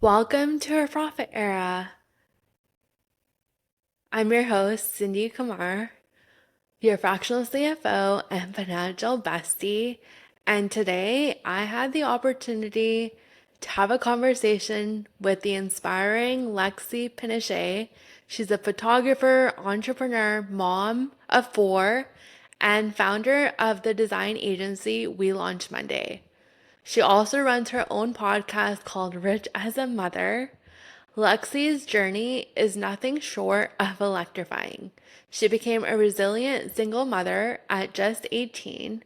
Welcome to our profit era. I'm your host, Cindy Kumar, your fractional CFO and financial bestie. And today I had the opportunity to have a conversation with the inspiring Lexie Penichet. She's a photographer, entrepreneur, mom of four, and founder of the design agency We Launch Monday. She also runs her own podcast called Rich as a Mother. Lexie's journey is nothing short of electrifying. She became a resilient single mother at just 18,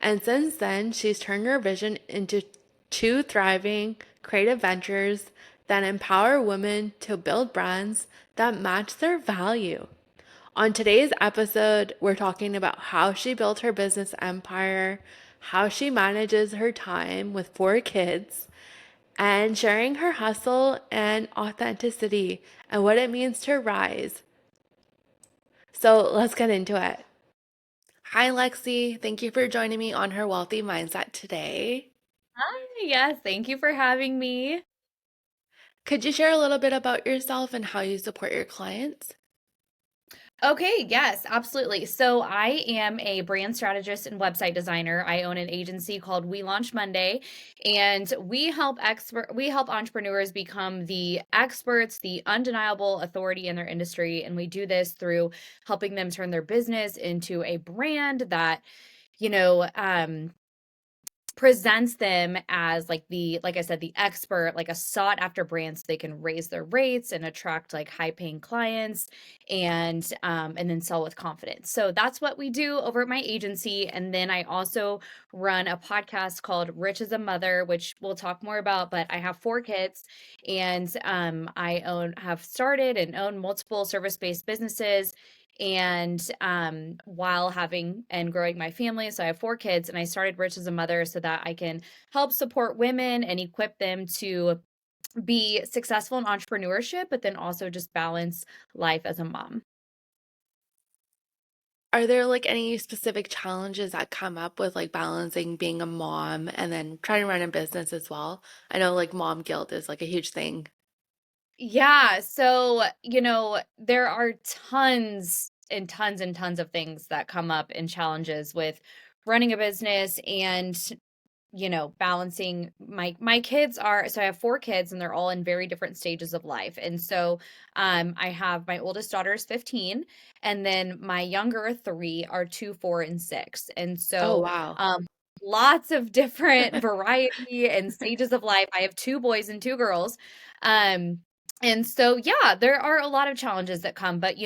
and since then, she's turned her vision into two thriving creative ventures that empower women to build brands that match their value. On today's episode, we're talking about how she built her business empire, how she manages her time with four kids, and sharing her hustle and authenticity and what it means to rise. So let's get into it. Hi, Lexie. Thank you for joining me on her Wealthy Mindset today. Hi, yes, thank you for having me. Could you share a little bit about yourself and how you support your clients? Okay, yes, absolutely. So I am a brand strategist and website designer. I own an agency called We Launch Monday, and we help entrepreneurs become the experts, the undeniable authority in their industry, and we do this through helping them turn their business into a brand that you know, um, presents them as like I said, the expert, like a sought after brand so they can raise their rates and attract like high paying clients and then sell with confidence. So that's what we do over at my agency. And then I also run a podcast called Rich as a Mother, which we'll talk more about, but I have four kids and I own have started and own multiple service-based businesses and while having and growing my family. So I have four kids, and I started Rich as a Mother so that I can help support women and equip them to be successful in entrepreneurship, but then also just balance life as a mom. Are there like any specific challenges that come up with like balancing being a mom and then trying to run a business as well? I know like mom guilt is like a huge thing. Yeah, so there are tons and tons and tons of things that come up in challenges with running a business and balancing my kids are so I have four kids and they're all in very different stages of life. And so I have my oldest daughter is 15 and then my younger three are 2, 4, and 6. And Oh, so wow. lots of different variety and stages of life. I have two boys and two girls. Um and so yeah, there are a lot of challenges that come, but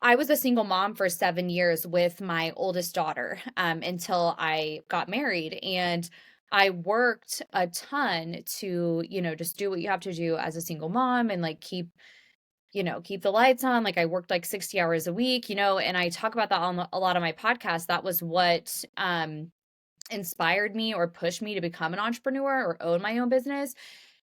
I was a single mom for 7 years with my oldest daughter, until I got married, and I worked a ton to, just do what you have to do as a single mom and, like, keep the lights on, like, I worked, like, 60 hours a week, and I talk about that on a lot of my podcasts. That was what, inspired me or pushed me to become an entrepreneur or own my own business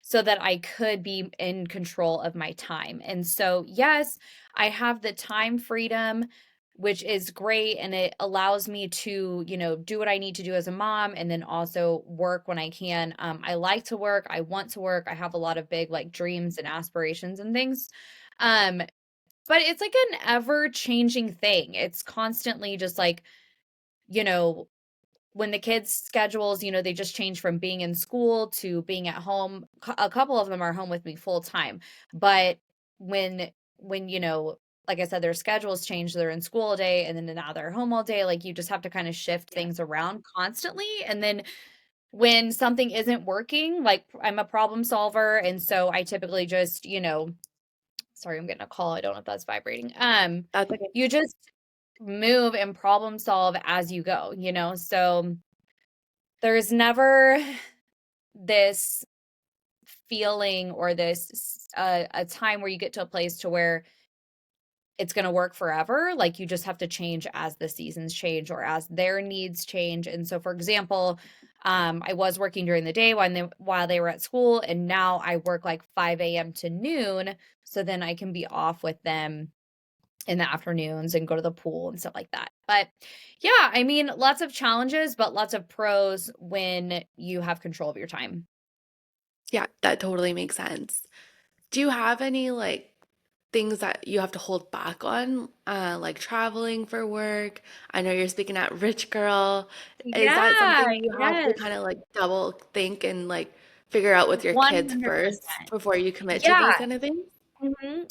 so that I could be in control of my time. And so, yes, I have the time freedom, which is great. And it allows me to, do what I need to do as a mom and then also work when I can. I like to work. I want to work. I have a lot of big like dreams and aspirations and things. Um, but it's like an ever changing thing. It's constantly just like, you know, when the kids' schedules, they just change from being in school to being at home. A couple of them are home with me full time, but when when like I said, their schedules change. They're in school all day, and then now they're home all day. Like you just have to kind of shift Yeah. things around constantly. And then when something isn't working, like I'm a problem solver, and so I typically just sorry, I'm getting a call. I don't know if that's vibrating. That's okay. You just move and problem solve as you go. So there's never this feeling or this a time where you get to a place to where it's going to work forever. Like you just have to change as the seasons change or as their needs change. And so, for example, I was working during the day while they were at school, and now I work like 5 a.m. to noon. So then I can be off with them in the afternoons and go to the pool and stuff like that. But yeah, I mean, lots of challenges, but lots of pros when you have control of your time. Yeah, that totally makes sense. Do you have any like things that you have to hold back on, like traveling for work? I know you're speaking at Rich Girl. Is that Yeah, something you have to yes, kind of like double think and like figure out with your kids 100%. first before you commit to Yeah, these kind of things?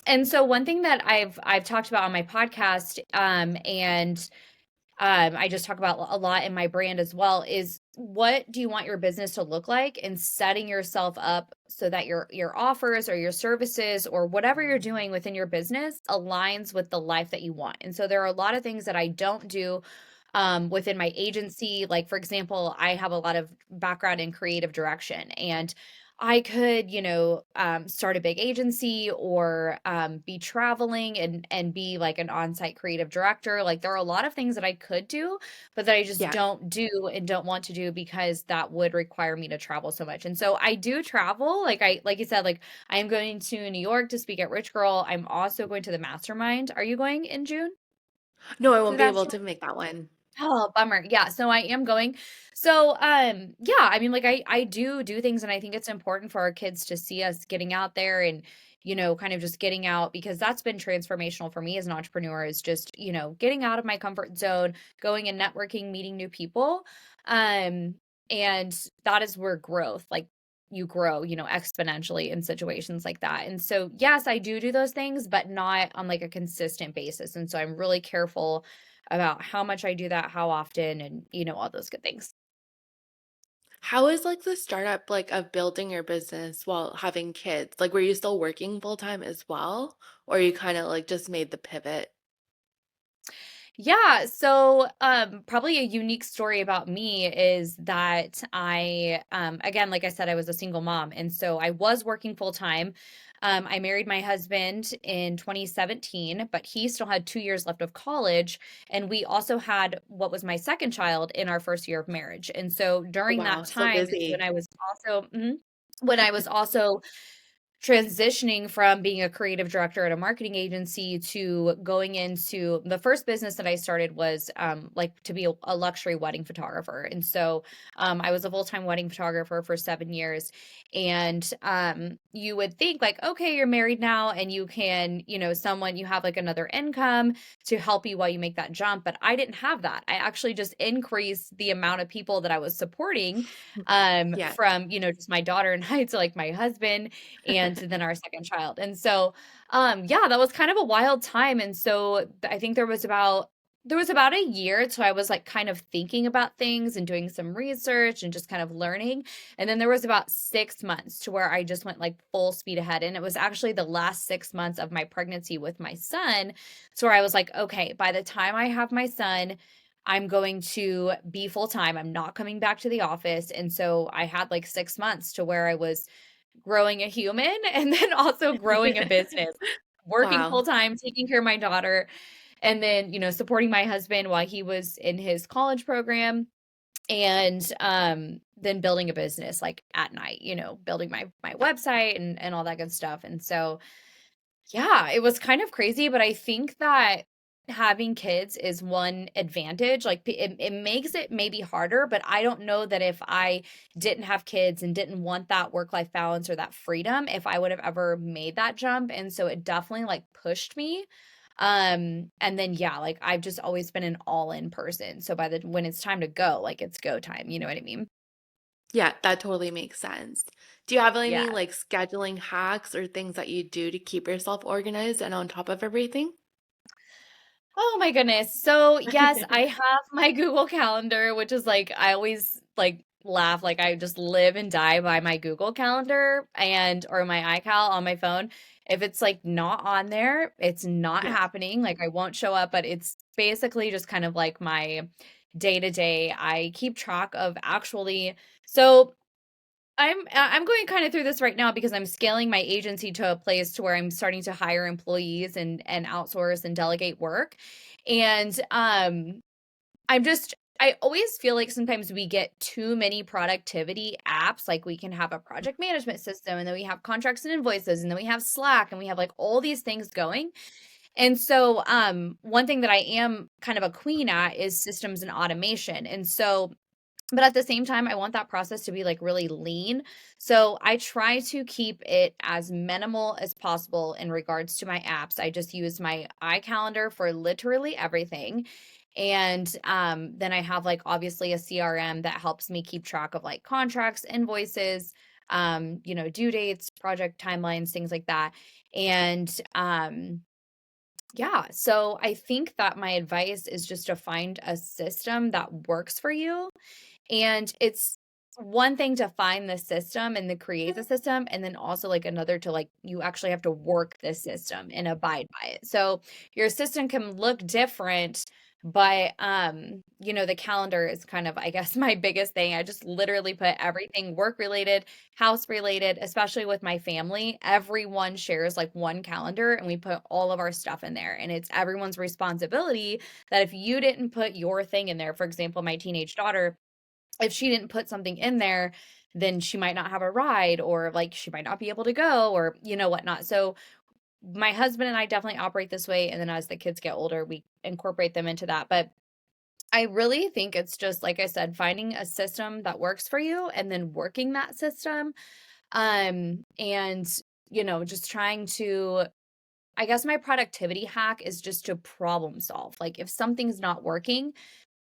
and so one thing that I've talked about on my podcast, and I just talk about a lot in my brand as well, is what do you want your business to look like, and setting yourself up so that your offers or your services or whatever you're doing within your business aligns with the life that you want. And so there are a lot of things that I don't do within my agency. Like, for example, I have a lot of background in creative direction, and I could, start a big agency or be traveling and be like an on-site creative director. Like, there are a lot of things that I could do, but that I just Yeah. don't do and don't want to do because that would require me to travel so much. And so I do travel. Like you said, like I am going to New York to speak at Rich Girl. I'm also going to the Mastermind. Are you going in June No, I to won't be that? able to make that one. Oh, bummer. Yeah, so I am going. So, yeah, I mean, like I do things, and I think it's important for our kids to see us getting out there and, kind of just getting out, because that's been transformational for me as an entrepreneur, is just, getting out of my comfort zone, going and networking, meeting new people. Um, and that is where growth, like you grow, exponentially in situations like that. And so, yes, I do those things, but not on like a consistent basis. And so I'm really careful about how much I do that, how often, and, all those good things. How is like the startup like of building your business while having kids? Like, were you still working full time as well, or you kind of like just made the pivot? Yeah, so probably a unique story about me is that I again, like I said, I was a single mom, and so I was working full time. I married my husband in 2017, but he still had 2 years left of college, and we also had what was my second child in our first year of marriage. And so Oh, during that wow, so time is when busy. I was also when I was also transitioning from being a creative director at a marketing agency to going into the first business that I started was like to be a luxury wedding photographer. And so I was a full-time wedding photographer for 7 years. And you would think like, okay, you're married now and you can, you have like another income to help you while you make that jump. But I didn't have that. I actually just increased the amount of people that I was supporting Yeah. from, just my daughter and I to like my husband and then our second child. And so, yeah, that was kind of a wild time. And so I think there was about a year, so I was like kind of thinking about things and doing some research and just kind of learning. And then there was about 6 months to where I just went like full speed ahead. And it was actually the last 6 months of my pregnancy with my son. So where I was like, okay, by the time I have my son, I'm going to be full time. I'm not coming back to the office. And so I had like 6 months to where I was growing a human and then also growing a business, working full Wow. time, taking care of my daughter, and then, supporting my husband while he was in his college program, and then building a business like at night, building my website and all that good stuff. And so yeah, it was kind of crazy, but I think that having kids is one advantage. Like it makes it maybe harder, but I don't know that if I didn't have kids and didn't want that work-life balance or that freedom, if I would have ever made that jump. And so it definitely like pushed me. And then yeah, like I've just always been an all-in person. So by the when it's time to go, like it's go time, you know what I mean? Yeah, that totally makes sense. Do you have any Yeah. like scheduling hacks or things that you do to keep yourself organized and on top of everything? Oh my goodness. So, yes, I have my Google Calendar, which is like I always like laugh, like I just live and die by my Google Calendar and or my iCal on my phone. If it's like not on there, it's not Yeah. happening. Like I won't show up, but it's basically just kind of like my day to day. I keep track of actually so I'm going kind of through this right now because I'm scaling my agency to a place to where I'm starting to hire employees and outsource and delegate work. And I always feel like sometimes we get too many productivity apps. Like we can have a project management system, and then we have contracts and invoices, and then we have Slack, and we have like all these things going. And so one thing that I am kind of a queen at is systems and automation. And so But at the same time, I want that process to be like really lean. So I try to keep it as minimal as possible in regards to my apps. I just use my iCalendar for literally everything. And then I have like obviously a CRM that helps me keep track of like contracts, invoices, due dates, project timelines, things like that. And yeah, so I think that my advice is just to find a system that works for you, and it's one thing to find the system and to create the system, and then also like another to like you actually have to work this system and abide by it. So your system can look different, but the calendar is kind of, I guess, my biggest thing. I just literally put everything work related, house related, especially with my family. Everyone shares like one calendar and we put all of our stuff in there. And it's everyone's responsibility that if you didn't put your thing in there, for example, my teenage daughter, if she didn't put something in there, then she might not have a ride or like she might not be able to go or whatnot. So my husband and I definitely operate this way. And then as the kids get older, we incorporate them into that. But I really think it's just, like I said, finding a system that works for you and then working that system. And, just trying to, I guess my productivity hack is just to problem solve. Like if something's not working,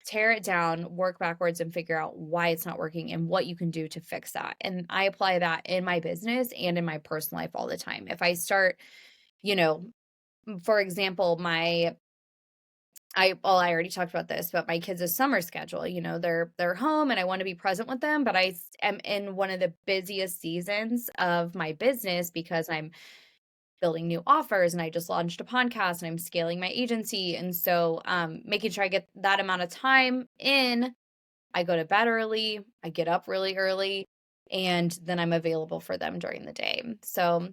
tear it down, work backwards, and figure out why it's not working and what you can do to fix that. And I apply that in my business and in my personal life all the time. If I start, you know, for example, I already talked about this, but my kids' summer schedule, they're home and I want to be present with them, but am in one of the busiest seasons of my business because I'm building new offers and I just launched a podcast and I'm scaling my agency. And so making sure I get that amount of time in, I go to bed early, I get up really early, and then I'm available for them during the day. So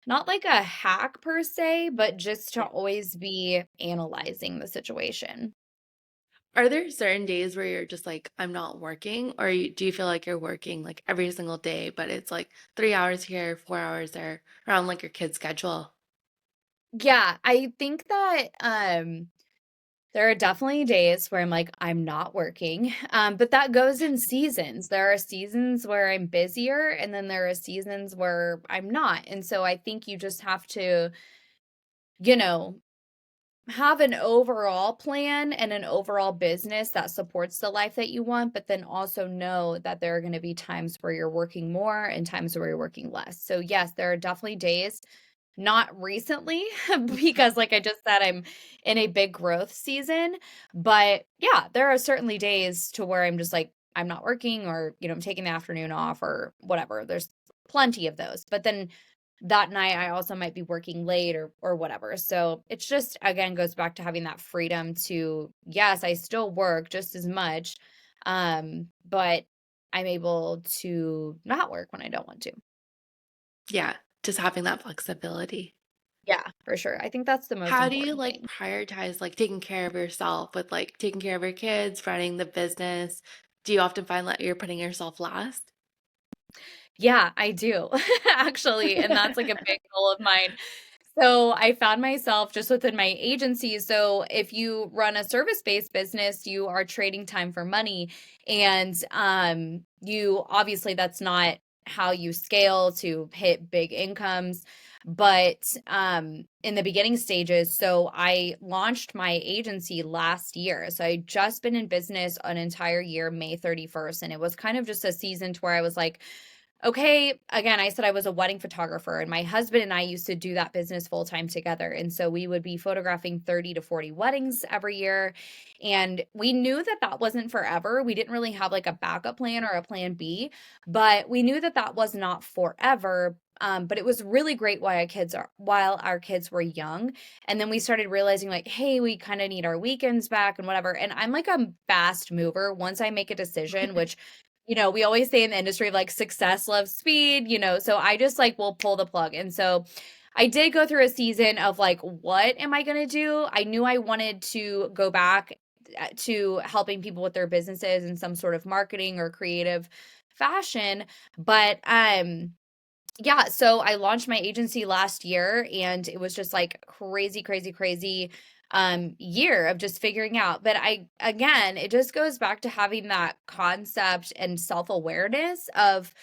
not like a hack per se, but just to always be analyzing the situation. Are there certain days where you're just like, I'm not working? Or do you feel like you're working like every single day, but it's like 3 hours here, 4 hours there, around like your kid's schedule? Yeah, I think that there are definitely days where I'm like, I'm not working. But that goes in seasons. There are seasons where I'm busier, and then there are seasons where I'm not. And so I think you just have to, you know, have an overall plan and an overall business that supports the life that you want, but then also know that there are going to be times where you're working more and times where you're working less. So, yes, there are definitely days, not recently, because like I just said, I'm in a big growth season. But yeah, there are certainly days to where I'm just like, I'm not working or, I'm taking the afternoon off or whatever. There's plenty of those. But then that night I also might be working late or whatever. So it's just again goes back to having that freedom to, yes, I still work just as much. But I'm able to not work when I don't want to. Yeah, just having that flexibility. Yeah, for sure. I think that's the most How do you important like thing. prioritize like taking care of yourself with like taking care of your kids, running the business? Do you often find that you're putting yourself last? Yeah, I do, actually, and that's, like, a big goal of mine. So, I found myself just within my agency. So if you run a service-based business, you are trading time for money, and, you obviously, that's not how you scale to hit big incomes, but, in the beginning stages, so I launched my agency last year. So I just been in business an entire year, May 31st, and it was kind of just a season to where I was like, okay, again, I said I was a wedding photographer, and my husband and I used to do that business full time together. And so we would be photographing 30 to 40 weddings every year. And we knew that that wasn't forever. We didn't really have like a backup plan or a plan B, but we knew that that was not forever. But it was really great while our kids were young. And then we started realizing like, hey, we kind of need our weekends back and whatever. And I'm like a fast mover. Once I make a decision, which we always say in the industry of like success loves speed, so I just like will pull the plug. And so I did go through a season of like, what am I going to do? I knew I wanted to go back to helping people with their businesses in some sort of marketing or creative fashion. But yeah, so I launched my agency last year and it was just like crazy, crazy, crazy. year of just figuring out. But again, it just goes back to having that concept and self-awareness of,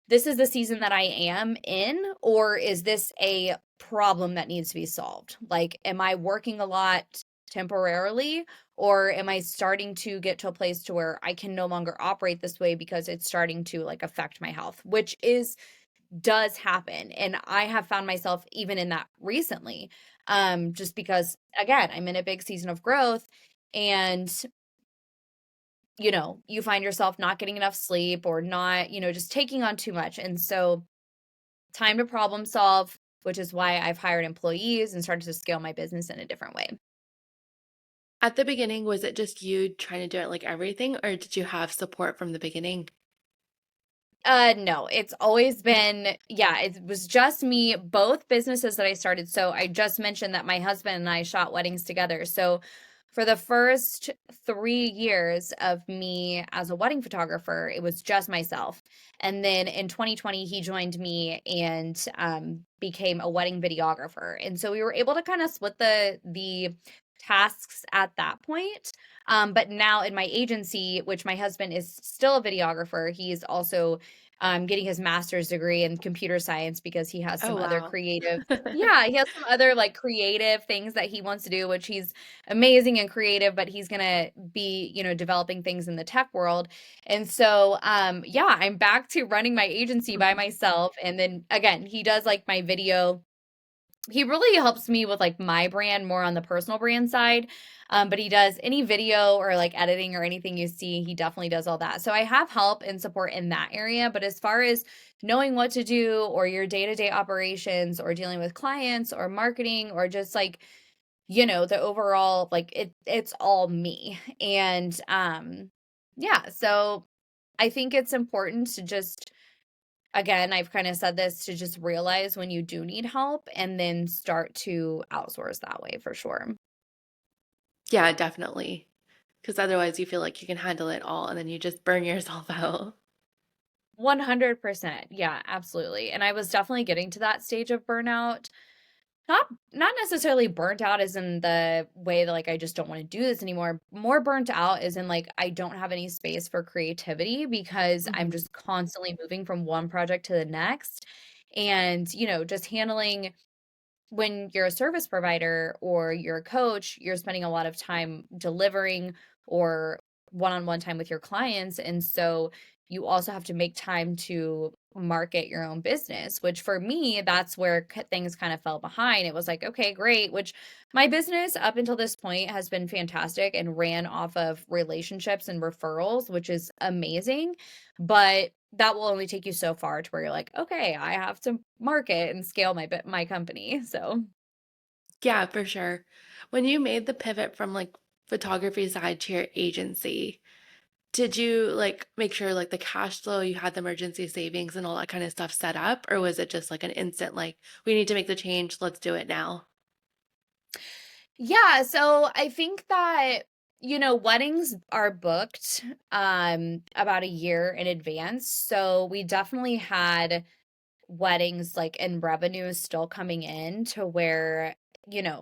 this is the season that I am in, or is this a problem that needs to be solved? Like, am I working a lot temporarily, or am I starting to get to a place to where I can no longer operate this way because it's starting to like affect my health, which is does happen. And I have found myself even in that recently. Just because again, I'm in a big season of growth, and you find yourself not getting enough sleep, or not, just taking on too much. And so time to problem solve, which is why I've hired employees and started to scale my business in a different way. At the beginning, was it just you trying to do it like everything, or did you have support from the beginning? No, it's always been, yeah, it was just me, both businesses that I started. So I just mentioned that my husband and I shot weddings together. So for the first 3 years of me as a wedding photographer, it was just myself. And then in 2020, he joined me and became a wedding videographer. And so we were able to kind of split the tasks at that point. But now in my agency, which my husband is still a videographer, he's also getting his master's degree in computer science because he has Oh, some other wow. creative, yeah, he has some other like creative things that he wants to do, which he's amazing and creative, but he's gonna be, developing things in the tech world. And so, yeah, I'm back to running my agency by myself. And then again, he does like my video. He really helps me with like my brand more on the personal brand side. But he does any video or like editing or anything you see, he definitely does all that. So I have help and support in that area. But as far as knowing what to do, or your day-to-day operations, or dealing with clients, or marketing, or just like, the overall, like it's all me. And yeah, so I think it's important to just, again, I've kind of said this, to just realize when you do need help and then start to outsource that way for sure. Yeah, definitely. Because otherwise, you feel like you can handle it all and then you just burn yourself out. 100%. Yeah, absolutely. And I was definitely getting to that stage of burnout. Not necessarily burnt out as in the way that like I just don't want to do this anymore. More burnt out is in like I don't have any space for creativity because I'm Mhm. just constantly moving from one project to the next. And, just handling, when you're a service provider or you're a coach, you're spending a lot of time delivering or one-on-one time with your clients. And so you also have to make time to market your own business, which for me, that's where things kind of fell behind. It was like, okay, great, which my business up until this point has been fantastic and ran off of relationships and referrals, which is amazing. But that will only take you so far to where you're like, okay, I have to market and scale my company. So, Yeah, for sure. When you made the pivot from like photography side to your agency, did you like make sure like the cash flow, you had the emergency savings and all that kind of stuff set up, or was it just like an instant, like, we need to make the change, let's do it now? yeah, so I think that weddings are booked about a year in advance. So we definitely had weddings like and revenue still coming in to where,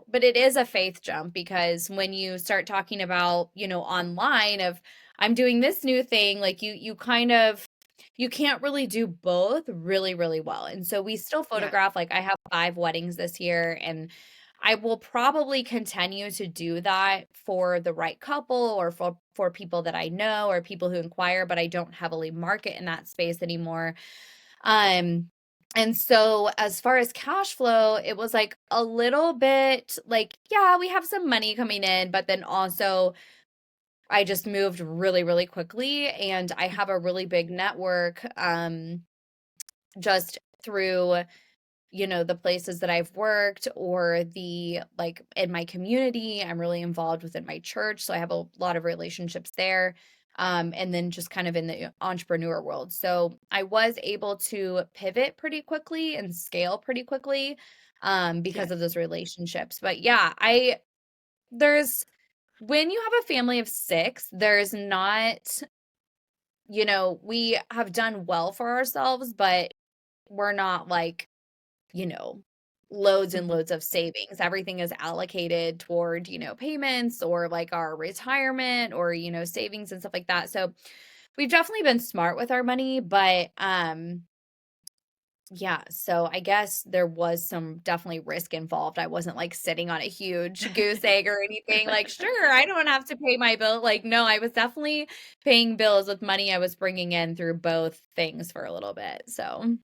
but it is a faith jump because when you start talking about, online of, I'm doing this new thing, like you kind of, you can't really do both really, really well. And so we still Yeah. photograph, like I have 5 weddings this year, and I will probably continue to do that for the right couple, or for people that I know, or people who inquire, but I don't heavily market in that space anymore. Um, and so as far as cash flow, it was like a little bit like, yeah, we have some money coming in, but then also I just moved really, really quickly, and I have a really big network just through, the places that I've worked, or the like in my community. I'm really involved within my church, so I have a lot of relationships there. And then just kind of in the entrepreneur world. So I was able to pivot pretty quickly and scale pretty quickly because of Yes. those relationships. But yeah, there's, when you have a family of 6, there's not, we have done well for ourselves, but we're not like, you know, loads and Mhm. loads of savings. Everything is allocated toward, payments or like our retirement or, savings and stuff like that. So we've definitely been smart with our money, but yeah, so I guess there was some definitely risk involved. I wasn't like sitting on a huge goose egg or anything. Like, sure, I don't have to pay my bill. Like, no, I was definitely paying bills with money I was bringing in through both things for a little bit. So,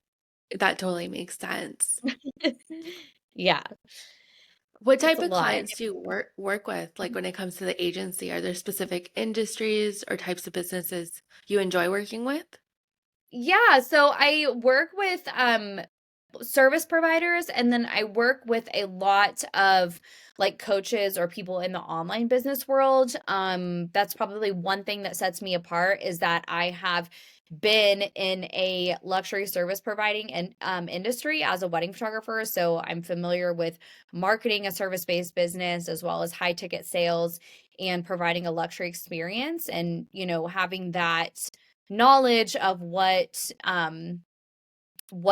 That totally makes sense. yeah, What it's type a of lot. clients do you work with? Like when it comes to the agency, are there specific industries or types of businesses you enjoy working with? Yeah, so I work with service providers, and then I work with a lot of like coaches or people in the online business world. That's probably one thing that sets me apart is that I have been in a luxury service providing and industry as a wedding photographer. So I'm familiar with marketing a service-based business as well as high ticket sales and providing a luxury experience and having that knowledge of what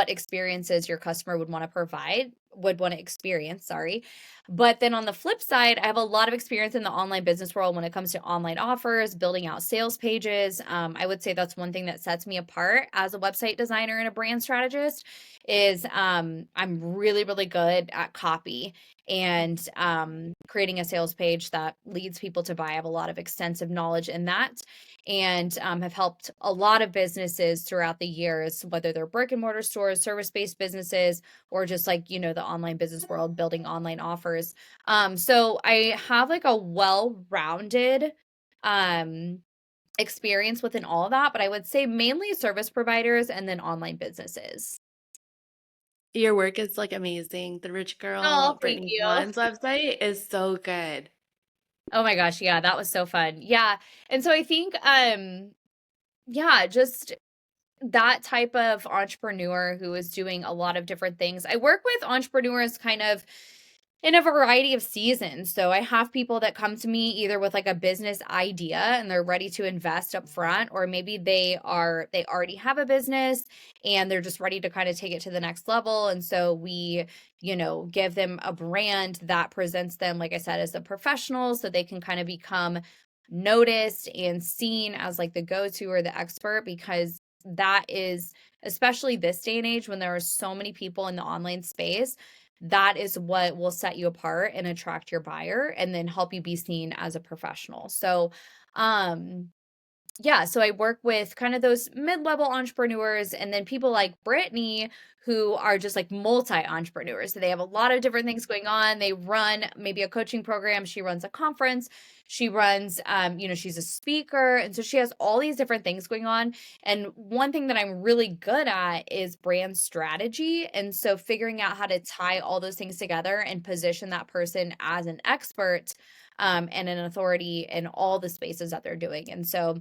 experiences your customer would want to experience, sorry. But then on the flip side, I have a lot of experience in the online business world when it comes to online offers, building out sales pages. I would say that's one thing that sets me apart as a website designer and a brand strategist is I'm really, really good at copy and creating a sales page that leads people to buy. I have a lot of extensive knowledge in that and have helped a lot of businesses throughout the years, whether they're brick and mortar stores, service based businesses, or just like, the online business world, building online offers. So I have like a well rounded um, experience within all of that, but I would say mainly service providers and then online businesses. Your work is like amazing. The Rich Oh, Girl thank Brittany you. Collins website is so good. Oh my gosh, yeah, that was so fun. Yeah. And so I think yeah, just that type of entrepreneur who is doing a lot of different things. I work with entrepreneurs kind of in a variety of seasons. So I have people that come to me either with like a business idea and they're ready to invest up front, or maybe they already have a business and they're just ready to kind of take it to the next level. And so we, give them a brand that presents them, like I said, as a professional so they can kind of become noticed and seen as like the go-to or the expert because that is especially this day and age when there are so many people in the online space, that is what will set you apart and attract your buyer and then help you be seen as a professional. So, um yeah, so I work with kind of those mid-level entrepreneurs and then people like Brittany who are just like multi-entrepreneurs. So they have a lot of different things going on. They run maybe a coaching program, she runs a conference, she runs she's a speaker, and so she has all these different things going on. And one thing that I'm really good at is brand strategy. And so figuring out how to tie all those things together and position that person as an expert and an authority in all the spaces that they're doing. And so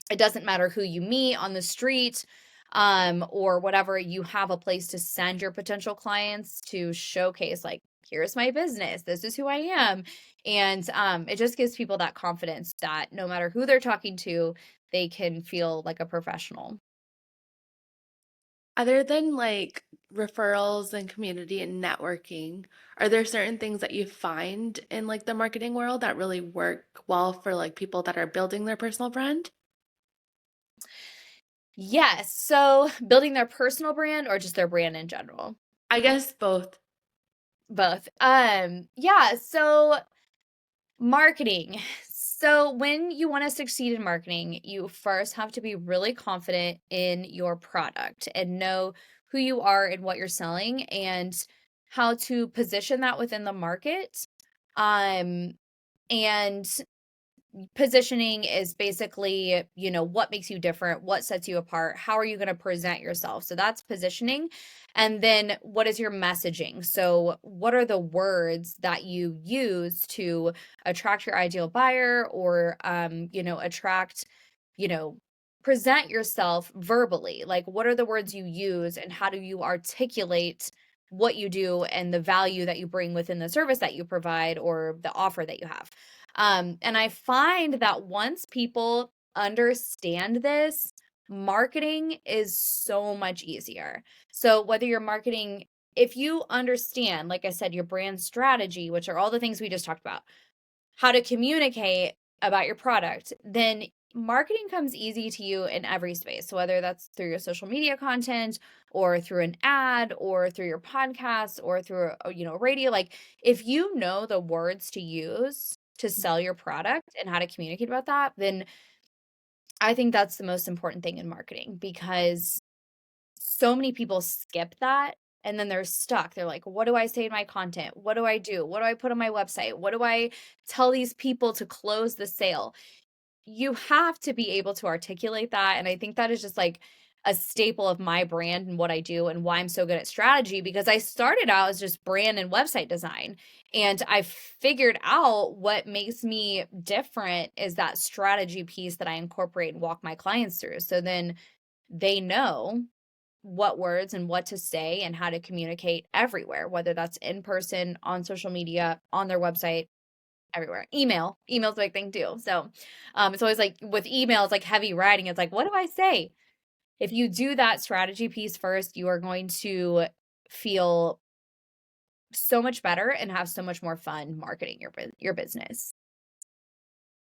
it doesn't matter who you meet on the street, or whatever, you have a place to send your potential clients to showcase, like, here's my business, this is who I am. And it just gives people that confidence that no matter who they're talking to, they can feel like a professional. Other than like referrals and community and networking, are there certain things that you find in like the marketing world that really work well for like people that are building their personal brand? Yes. So building their personal brand or just their brand in general? I guess both. Both. Yeah. So marketing. So, when you want to succeed in marketing, you first have to be really confident in your product and know who you are and what you're selling and how to position that within the market. Um, and positioning is basically, what makes you different, what sets you apart, how are you going to present yourself? So that's positioning. And then what is your messaging? So what are the words that you use to attract your ideal buyer or attract, you know, present yourself verbally? Like what are the words you use and how do you articulate what you do and the value that you bring within the service that you provide or the offer that you have? And I find that once people understand this, marketing is so much easier. So whether you're marketing if you understand, like I said, your brand strategy, which are all the things we just talked about, how to communicate about your product, then marketing comes easy to you in every space. So whether that's through your social media content or through an ad or through your podcast or through radio, like if you know the words to use to sell your product and how to communicate about that, then I think that's the most important thing in marketing because so many people skip that and then they're stuck. They're like, what do I say in my content? What do I do? What do I put on my website? What do I tell these people to close the sale? You have to be able to articulate that. And I think that is just like a staple of my brand and what I do and why I'm so good at strategy because I started out as just brand and website design. And I figured out what makes me different is that strategy piece that I incorporate and walk my clients through. So then they know what words and what to say and how to communicate everywhere, whether that's in person, on social media, on their website, everywhere. Email's a big thing too. So it's always like with email, it's like heavy writing. It's like, what do I say? If you do that strategy piece first, you are going to feel so much better and have so much more fun marketing your business.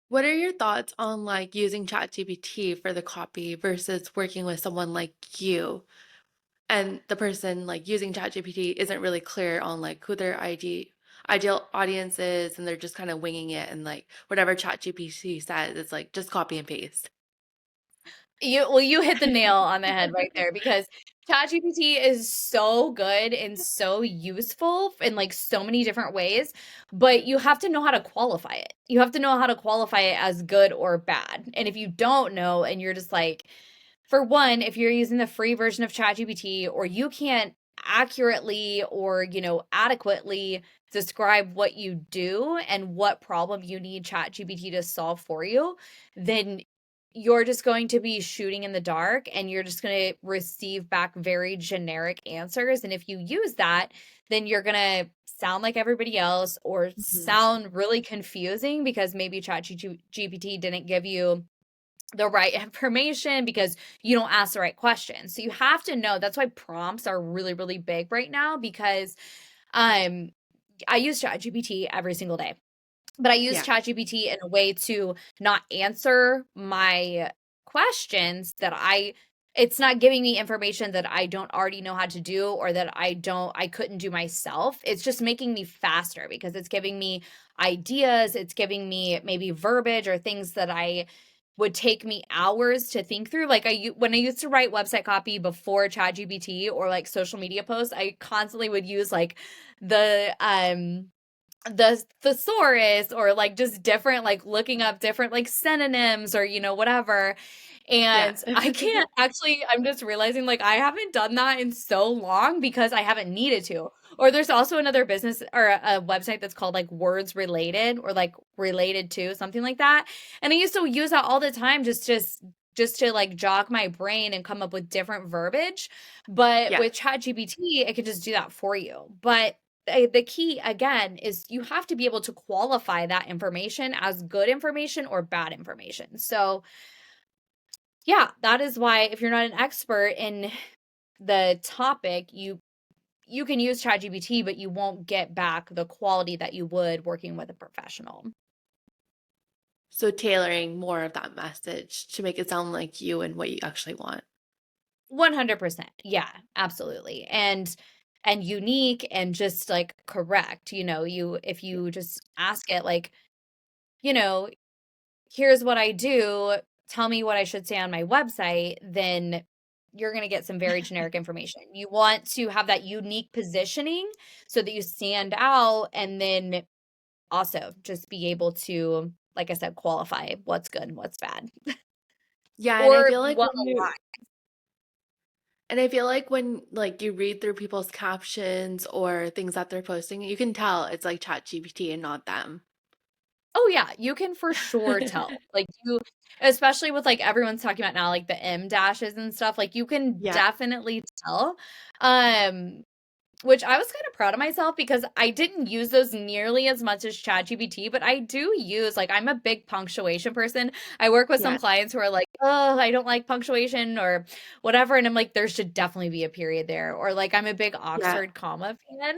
What are your thoughts on like using ChatGPT for the copy versus working with someone like you? And the person like using ChatGPT isn't really clear on like who their ideal audience is, and they're just kind of winging it, and like whatever ChatGPT says, it's like just copy and paste. You hit the nail on the head right there because ChatGPT is so good and so useful in like so many different ways, but you have to know how to qualify it. You have to know how to qualify it as good or bad. And if you don't know and you're just like, for one, if you're using the free version of ChatGPT or you can't accurately or, adequately describe what you do and what problem you need ChatGPT to solve for you, then you're just going to be shooting in the dark and you're just going to receive back very generic answers. And if you use that, then you're going to sound like everybody else or Mhm. sound really confusing because maybe ChatGPT didn't give you the right information because you don't ask the right questions. So you have to know that's why prompts are really, really big right now because um I use ChatGPT every single day. But I use Yeah. ChatGPT in a way to not answer my questions that it's not giving me information that I don't already know how to do or that I couldn't do myself. It's just making me faster because it's giving me ideas, it's giving me maybe verbiage or things that I would take me hours to think through. Like when I used to write website copy before ChatGPT or like social media posts, I constantly would use like the thesaurus or like just different like looking up different like synonyms or whatever Yeah. and I can't actually I'm just realizing like I haven't done that in so long because I haven't needed to. Or there's also another business or a website that's called like words related or like related to something like that, and I used to use that all the time just to like jog my brain and come up with different verbiage, but Yeah. with ChatGPT it can just do that for you. But the key again is you have to be able to qualify that information as good information or bad information. So, yeah, that is why if you're not an expert in the topic, you can use ChatGPT, but you won't get back the quality that you would working with a professional. So tailoring more of that message to make it sound like you and what you actually want. 100%. Yeah, absolutely. And unique and just like correct, you if you just ask it like, you know, here's what I do, tell me what I should say on my website, then you're going to get some very generic information. You want to have that unique positioning so that you stand out and then also just be able to, like I said, qualify what's good and what's bad Yeah, and I or feel like what when you and I feel like when like you read through people's captions or things that they're posting, you can tell it's like ChatGPT and not them. Oh, yeah, you can for sure tell. Like, especially with, like, everyone's talking about now, like, the M dashes and stuff, like, you can Yeah. definitely tell. Um, which I was kind of proud of myself because I didn't use those nearly as much as ChatGPT, but I do use, like, I'm a big punctuation person. I work with some Yeah. clients who are like, oh, I don't like punctuation or whatever. And I'm like, there should definitely be a period there. Or like, I'm a big Yeah. Oxford comma fan.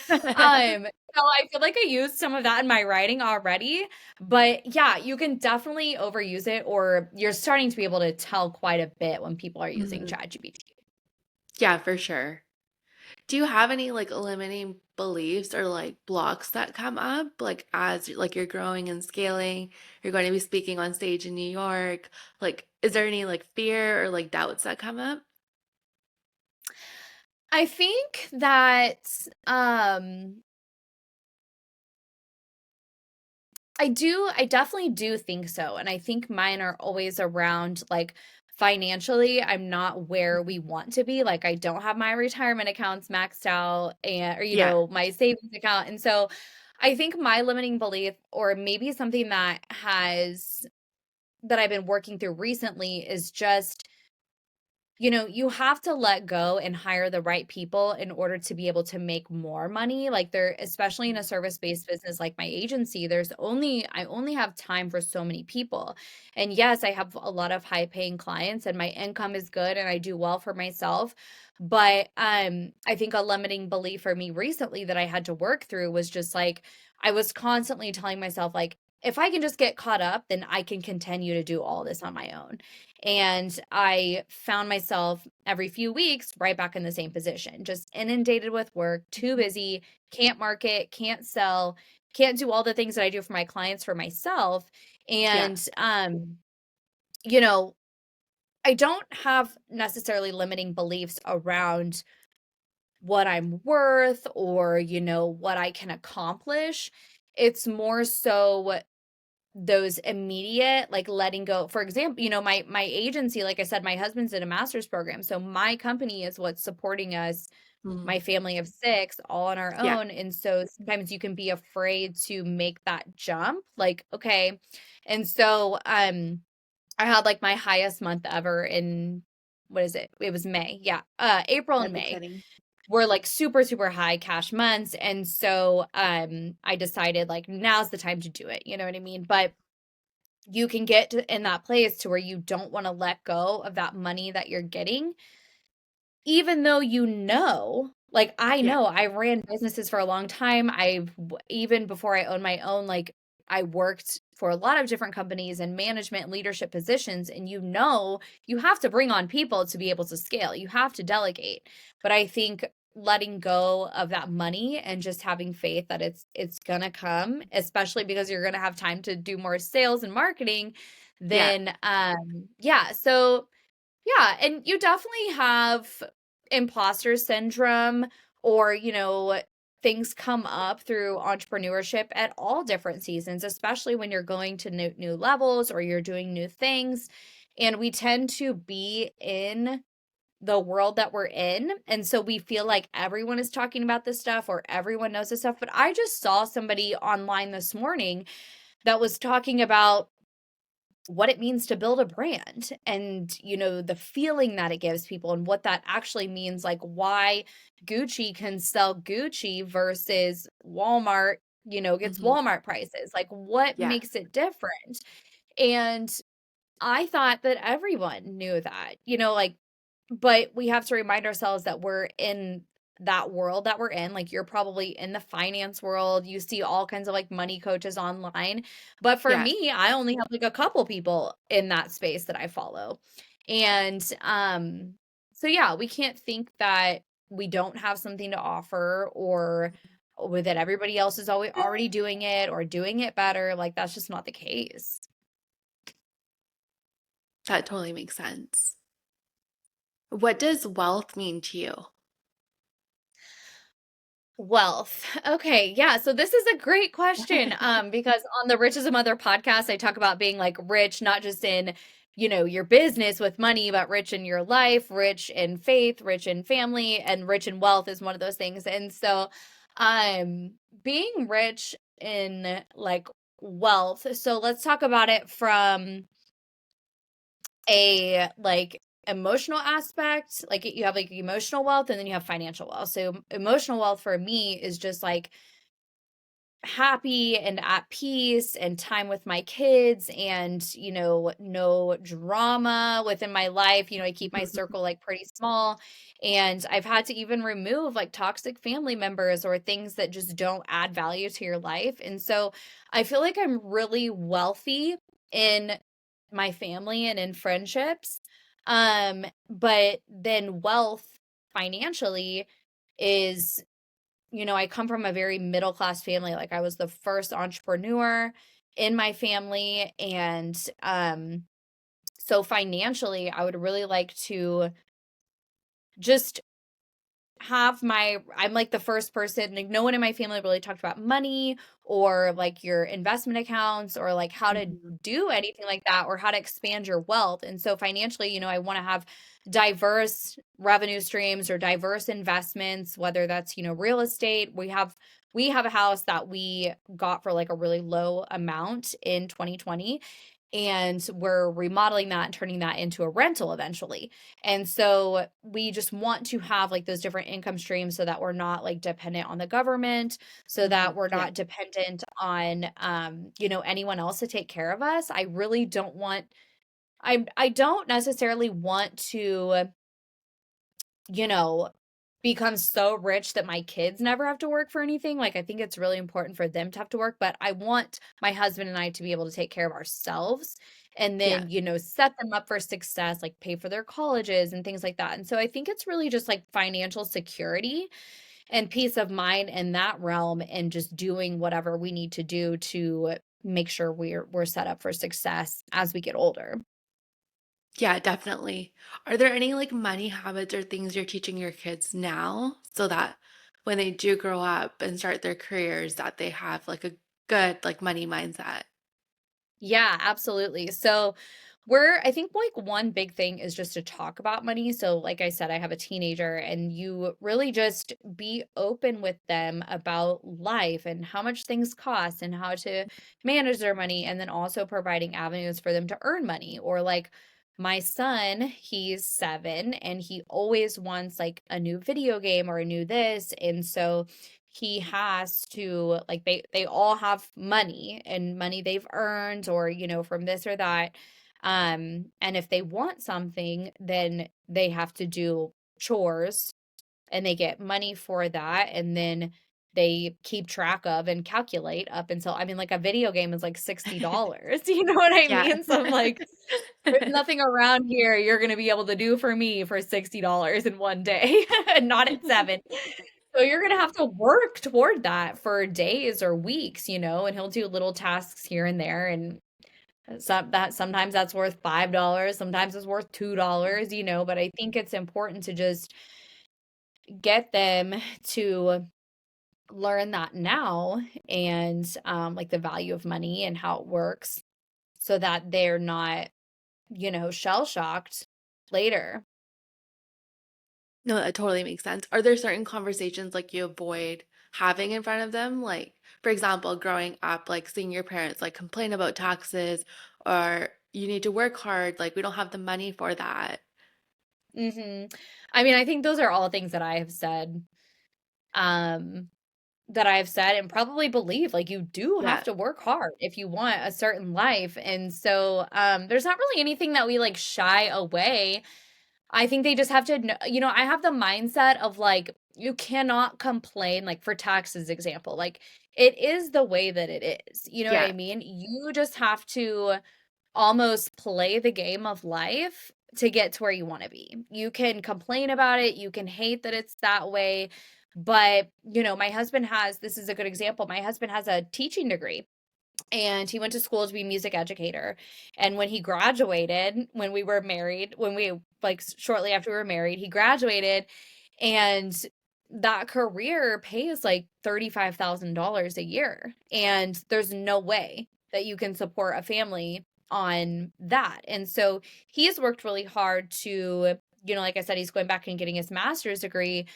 So I feel like I used some of that in my writing already. But yeah, you can definitely overuse it, or you're starting to be able to tell quite a bit when people are using Mhm. ChatGPT. Yeah, for sure. Do you have any like limiting beliefs or like blocks that come up like as like you're growing and scaling, you're going to be speaking on stage in New York? Like is there any like fear or like doubts that come up? I think that I definitely do think so. And I think mine are always around like financially, I'm not where we want to be. Like I don't have my retirement accounts maxed out and or Yeah. my savings account. And so I think my limiting belief or maybe something that I've been working through recently is just you have to let go and hire the right people in order to be able to make more money. Like there, especially in a service-based business like my agency, I only have time for so many people. And yes, I have a lot of high-paying clients and my income is good and I do well for myself. But I think a limiting belief for me recently that I had to work through was just like I was constantly telling myself like if I can just get caught up, then I can continue to do all this on my own. And I found myself every few weeks right back in the same position, just inundated with work, too busy, can't market, can't sell, can't do all the things that I do for my clients for myself. Yeah. And you know, I don't have necessarily limiting beliefs around what I'm worth or, what I can accomplish. It's more so those immediate, like, letting go. For example, my agency, like I said, my husband's in a master's program, so my company is what's supporting us, Mhm. my family of 6, all on our Yeah. own, and so sometimes you can be afraid to make that jump, like, okay. And so, I had, like, my highest month ever in what is it? It was May, yeah, April and That's May exciting. were, like, super, super high cash months, and so, I decided, like, now's the time to do it, you know what I mean? But you can get to in that place to where you don't wanna let go of that money that you're getting, even though like, I Yeah. know I ran businesses for a long time. Even before I owned my own, like, I worked for a lot of different companies and management and leadership positions, and you have to bring on people to be able to scale. You have to delegate. But I think letting go of that money and just having faith that it's gonna come, especially because you're gonna have time to do more sales and marketing, Yeah. then, yeah, so yeah, and you definitely have imposter syndrome or, things come up through entrepreneurship at all different seasons, especially when you're going to new levels or you're doing new things. And we tend to be in the world that we're in. And so we feel like everyone is talking about this stuff or everyone knows this stuff. But I just saw somebody online this morning that was talking about what it means to build a brand and the feeling that it gives people and what that actually means, like why Gucci can sell Gucci versus Walmart gets Mhm. Walmart prices, like what Yeah. makes it different. And I thought that everyone knew that, like, but we have to remind ourselves that we're in that world that we're in. Like, you're probably in the finance world. You see all kinds of like money coaches online. But for Yes. me, I only have like a couple people in that space that I follow. And so yeah, we can't think that we don't have something to offer or that everybody else is always already doing it or doing it better. Like that's just not the case. That totally makes sense. What does wealth mean to you? Wealth. Okay, yeah, so this is a great question, because on the Rich as a Mother podcast, I talk about being, like, rich, not just in, your business with money, but rich in your life, rich in faith, rich in family, and rich in wealth is one of those things, and so, being rich in, like, wealth, so let's talk about it from a, like, emotional aspect, like you have like emotional wealth and then you have financial wealth. So emotional wealth for me is just like happy and at peace and time with my kids and no drama within my life. I keep my circle like pretty small, and I've had to even remove like toxic family members or things that just don't add value to your life. And so I feel like I'm really wealthy in my family and in friendships. But then wealth financially is, I come from a very middle class family. Like I was the first entrepreneur in my family. And so financially, I would really like to just I'm like the first person, like no one in my family really talked about money or like your investment accounts or like how to Mhm. do anything like that or how to expand your wealth. And so financially, I want to have diverse revenue streams or diverse investments, whether that's, real estate. We have a house that we got for like a really low amount in 2020, and we're remodeling that and turning that into a rental eventually. And so we just want to have like those different income streams so that we're not like dependent on the government, so that Mhm. we're Yeah. not dependent on anyone else to take care of us. I really don't want I don't necessarily want to, you know, become so rich that my kids never have to work for anything. Like, I think it's really important for them to have to work, but I want my husband and I to be able to take care of ourselves and Yeah. then, set them up for success, like pay for their colleges and things like that. And so I think it's really just like financial security and peace of mind in that realm and just doing whatever we need to do to make sure we're set up for success as we get older. Yeah, definitely. Are there any like money habits or things you're teaching your kids now so that when they do grow up and start their careers that they have like a good like money mindset? Yeah, absolutely. So I think like one big thing is just to talk about money. So, like I said, I have a teenager, and you really just be open with them about life and how much things cost and how to manage their money, and then also providing avenues for them to earn money. Or, like, my son, he's 7 and he always wants like a new video game or a new this. And so, he has to like they all have money and money they've earned or from this or that, and if they want something then they have to do chores and they get money for that, and then they keep track of and calculate up until, I mean, like a video game is like $60. You know what I Yeah. mean? So I'm like, there's nothing around here you're gonna be able to do for me for $60 in one day, and not at 7. So you're gonna have to work toward that for days or weeks, and he'll do little tasks here and there, and sometimes that's worth $5, sometimes it's worth $2, but I think it's important to just get them to learn that now, and like the value of money and how it works so that they're not, shell shocked later. No, that totally makes sense. Are there certain conversations like you avoid having in front of them? Like, for example, growing up, like seeing your parents like complain about taxes or you need to work hard, like we don't have the money for that. Mhm. I mean, I think those are all things um, that I have said and probably believe. Like, you do have Yeah. to work hard if you want a certain life, and so, there's not really anything that we, like, shy away. I think they just have to kn I have the mindset of, like, you cannot complain, like, for taxes example, like, it is the way that it is, you know what I Yeah. mean? You just have to almost play the game of life to get to where you wanna be. You can complain about it, you can hate that it's that way, but, my husband has this is a good example, my husband has a teaching degree, and he went to school to be a music educator, and when he graduated, when we were married, when we like, shortly after we were married, he graduated, and that career pays, like, $35,000 a year, and there's no way that you can support a family on that, and so he's worked really hard to, like I said, he's going back and getting his master's degree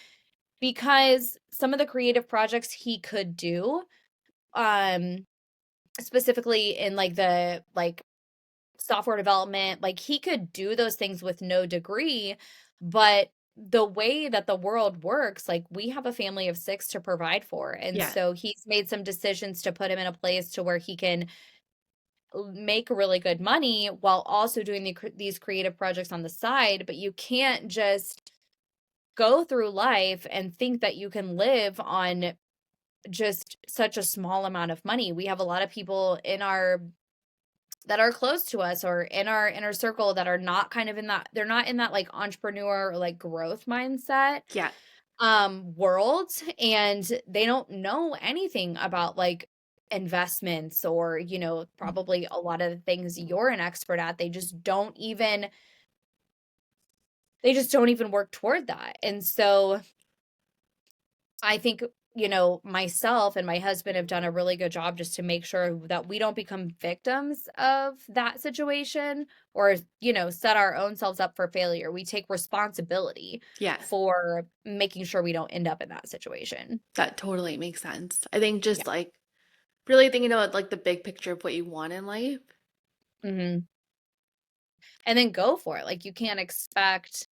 because some of the creative projects he could do, um, specifically in, like, the, like, software development, like, he could do those things with no degree, but the way that the world works, like, we have a family of 6 to provide for, and Yeah. so he's made some decisions to put him in a place to where he can make really good money while also doing these creative projects on the side, but you can't just go through life and think that you can live on just such a small amount of money. We have a lot of people in our that are close to us or in our inner circle that are not kind of in that they're not in that like entrepreneur or like growth mindset Yeah. world, and they don't know anything about like investments or probably a lot of the things you're an expert at. They just don't even work toward that. And so I think, myself and my husband have done a really good job just to make sure that we don't become victims of that situation or, set our own selves up for failure. We take responsibility Yeah. for making sure we don't end up in that situation. That totally makes sense. I think Yeah. just like really thinking about like the big picture of what you want in life. Mhm. And then go for it. Like, you can't expect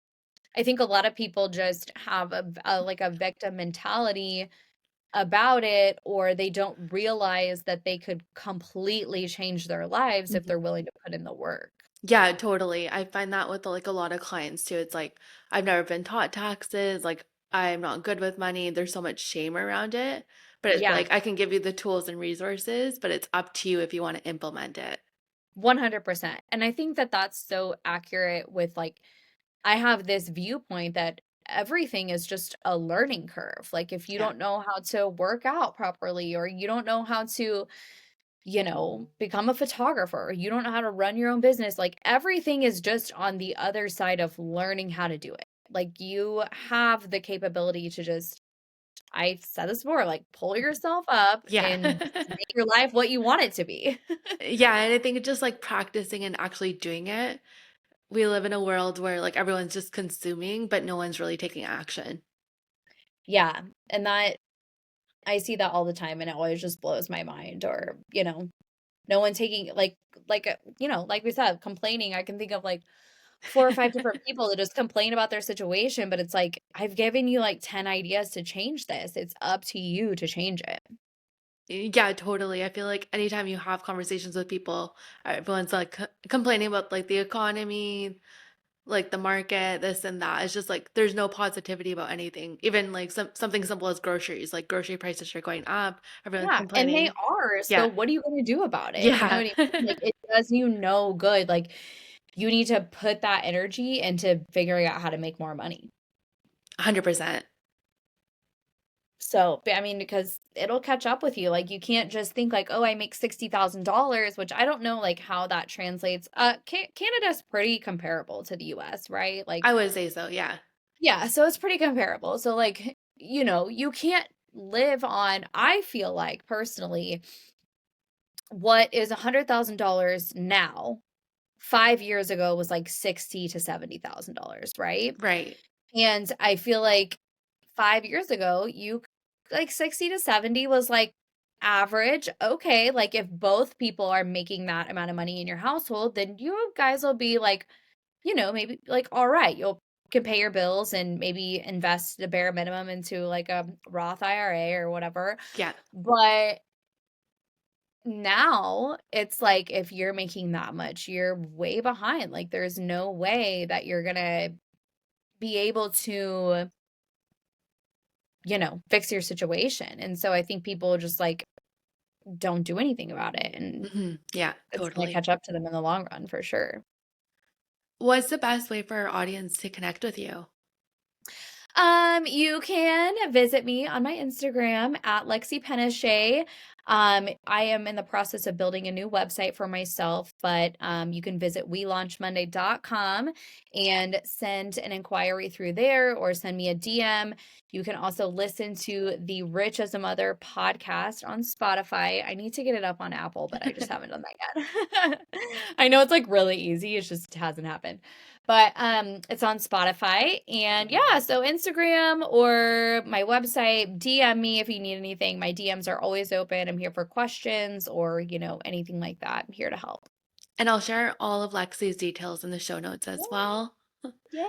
I think a lot of people just have like a victim mentality about it, or they don't realize that they could completely change their lives if Mhm. they're willing to put in the work. Yeah, totally. I find that with like a lot of clients too. It's like I've never been taught taxes, like I'm not good with money. There's so much shame around it. But it's Yeah, like I can give you the tools and resources, but it's up to you if you want to implement it. 100%. And I think that that's so accurate with like I have this viewpoint that everything is just a learning curve. Like, if you Yeah. don't know how to work out properly, or you don't know how to become a photographer, or you don't know how to run your own business, like everything is just on the other side of learning how to do it. Like, you have the capability to just, I've said this before, like pull yourself up Yeah. and just make your life what you want it to be. Yeah, and I think it's just like practicing and actually doing it. We live in a world where like everyone's just consuming, but no one's really taking action. Yeah. And that I see that all the time, and it always just blows my mind. Or, no one taking like we said, complaining. I can think of like 4 or 5 different people that just complain about their situation, but it's like, I've given you, like, 10 ideas to change this. It's up to you to change it. Yeah, totally. I feel like anytime you have conversations with people, everyone's like complaining about like the economy, like the market, this and that. It's just like there's no positivity about anything. Even like something simple as groceries, like grocery prices are going up. Everyone's Yeah, and they complaining. are, so Yeah. what are you gonna do about it? You know Yeah. what I mean? Like, it does you no good. Like, you need to put that energy into figuring out how to make more money. 100%. So, I mean, because it'll catch up with you. Like, you can't just think like, "Oh, I make $60,000," which I don't know, like, how that translates. Canada's pretty comparable to the US, right? Like, I would say so. Yeah. yeah, so it's pretty comparable. So, like, you can't live on, I feel like personally, what is $100,000 now, 5 years ago was like 60 to $70,000, right? Right. And I feel like 5 years ago, like 60 to 70 was like average. Okay, like if both people are making that amount of money in your household, then you guys will be like, maybe like, all right, can pay your bills and maybe invest the bare minimum into like a Roth IRA or whatever. Yeah. But now it's like, if you're making that much, you're way behind. Like, there's no way that you're gonna be able to, fix your situation. And so I think people just like don't do anything about it. And Yeah, it's gonna totally. catch up to them in the long run for sure. What's the best way for our audience to connect with you? You can visit me on my Instagram at Lexie Penichet. I am in the process of building a new website for myself, but you can visit welaunchmonday.com and send an inquiry through there, or send me a DM. You can also listen to the Rich as a Mother podcast on Spotify. I need to get it up on Apple, but I just haven't done that yet. I know it's like really easy, it just hasn't happened. But, it's on Spotify, and yeah, so Instagram or my website, DM me if you need anything. My DMs are always open. I'm here for questions or, anything like that. I'm here to help. And I'll share all of Lexi's details in the show notes as Yeah, well. yeah.